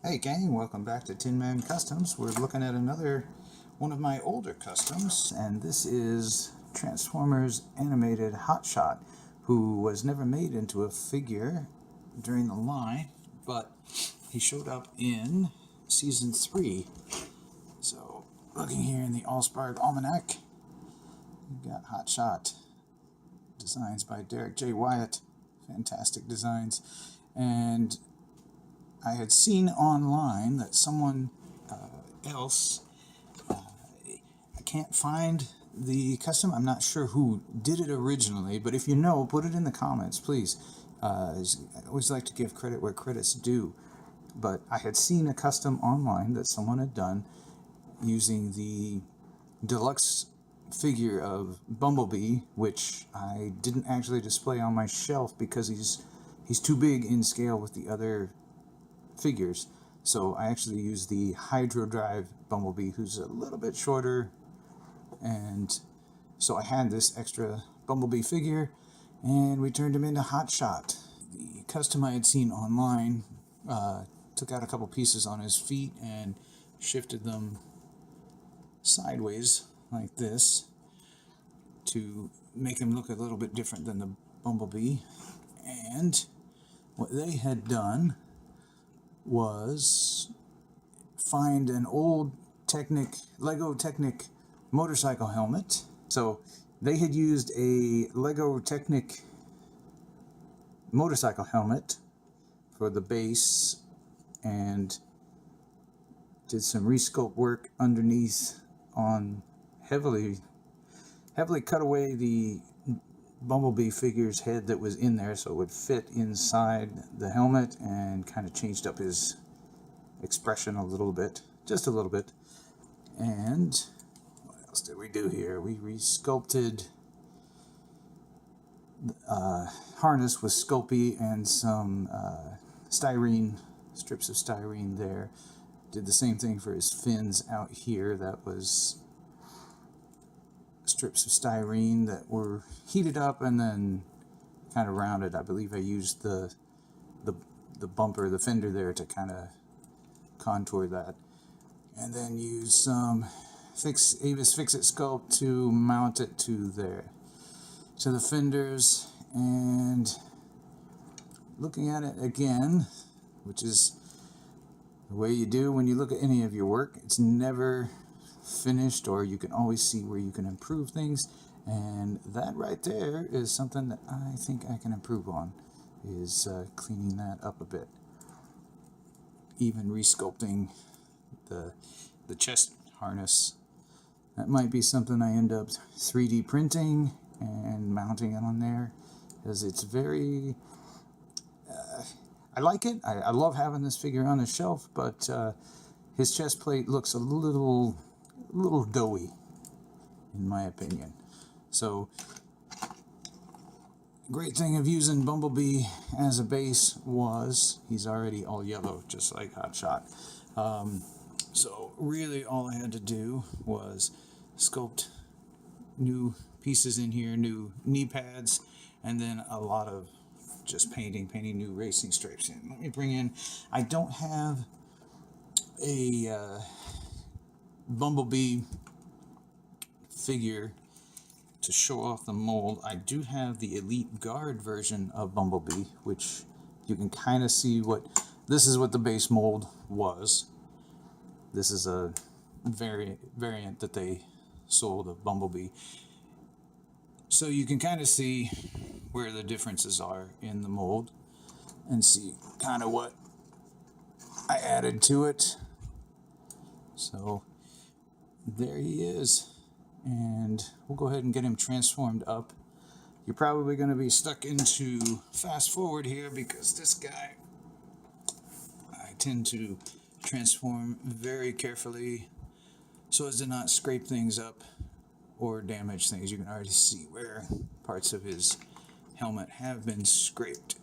Hey gang, welcome back to Tin Man Customs. We're looking at another one of my older customs, and this is Transformers Animated Hotshot, who was never made into a figure during the line, but he showed up in Season 3. So, looking here in the Allspark Almanac, we've got Hotshot, designs by Derrick J. Wyatt, fantastic designs, and I had seen online that someone else, I can't find the custom, I'm not sure who did it originally, but if you know, put it in the comments, please. I always like to give credit where credit's due, but I had seen a custom online that someone had done using the deluxe figure of Bumblebee, which I didn't actually display on my shelf because he's too big in scale with the other figures. So I actually used the Hydro Drive Bumblebee, who's a little bit shorter, and so I had this extra Bumblebee figure, and we turned him into Hotshot. The custom I had seen online took out a couple pieces on his feet and shifted them sideways like this to make him look a little bit different than the Bumblebee. And what they had done was find an old Lego Technic motorcycle helmet. So they had used a Lego Technic motorcycle helmet for the base and did some resculpt work underneath on heavily cut away the Bumblebee figure's head that was in there so it would fit inside the helmet, and kind of changed up his expression a little bit, just a little bit. And what else did we do here? We resculpted harness with Sculpey and some styrene, strips of styrene there. Did the same thing for his fins out here. That was strips of styrene that were heated up and then kind of rounded. I believe I used the bumper, the fender there, to kind of contour that, and then use some Aves Fixit Sculpt to mount it to the fenders. And looking at it again, which is the way you do when you look at any of your work, it's never finished, or you can always see where you can improve things, and that right there is something that I think I can improve on, is cleaning that up a bit. Even resculpting the chest harness, that might be something I end up 3D printing and mounting it on there, because it's very I like it. I love having this figure on the shelf, but his chest plate looks a little doughy, in my opinion. So, great thing of using Bumblebee as a base was he's already all yellow, just like Hotshot. So really all I had to do was sculpt new pieces in here, new knee pads, and then a lot of just painting new racing stripes in. Let me bring in, I don't have a Bumblebee figure to show off the mold. I do have the Elite Guard version of Bumblebee, which you can kind of see this is what the base mold was. This is a variant that they sold of Bumblebee. So you can kind of see where the differences are in the mold and see kind of what I added to it. So there he is, and we'll go ahead and get him transformed up. You're probably going to be stuck into fast forward here because this guy, I tend to transform very carefully so as to not scrape things up or damage things. You can already see where parts of his helmet have been scraped.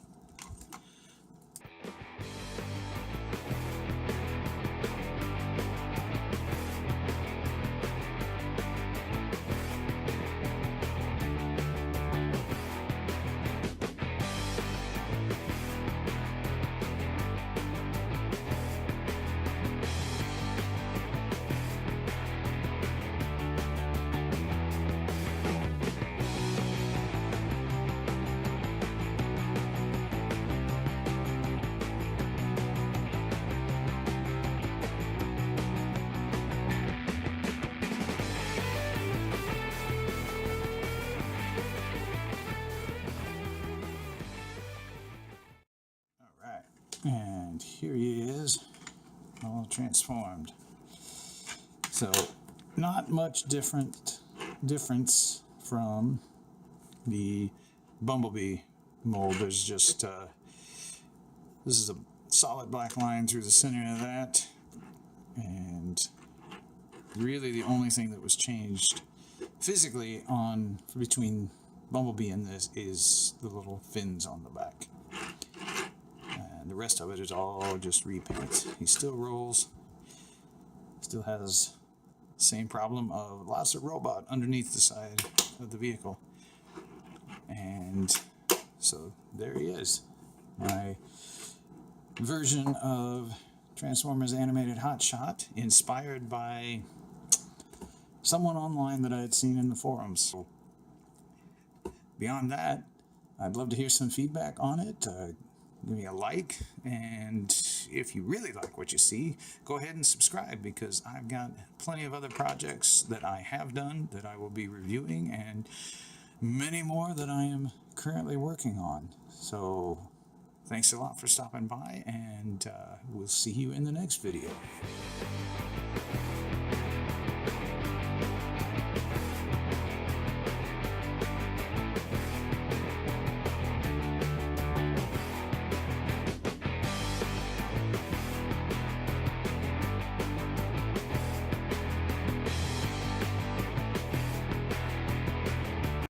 And here he is, all transformed. So, not much difference from the Bumblebee mold. There's just, this is a solid black line through the center of that. And really the only thing that was changed physically between Bumblebee and this is the little fins on the back. And the rest of it is all just repaint. He still rolls, still has the same problem of lots of robot underneath the side of the vehicle. And so there he is, my version of Transformers Animated Hotshot, inspired by someone online that I had seen in the forums. Beyond that, I'd love to hear some feedback on it. Give me a like, and if you really like what you see, go ahead and subscribe, because I've got plenty of other projects that I have done that I will be reviewing, and many more that I am currently working on. So thanks a lot for stopping by, and we'll see you in the next video.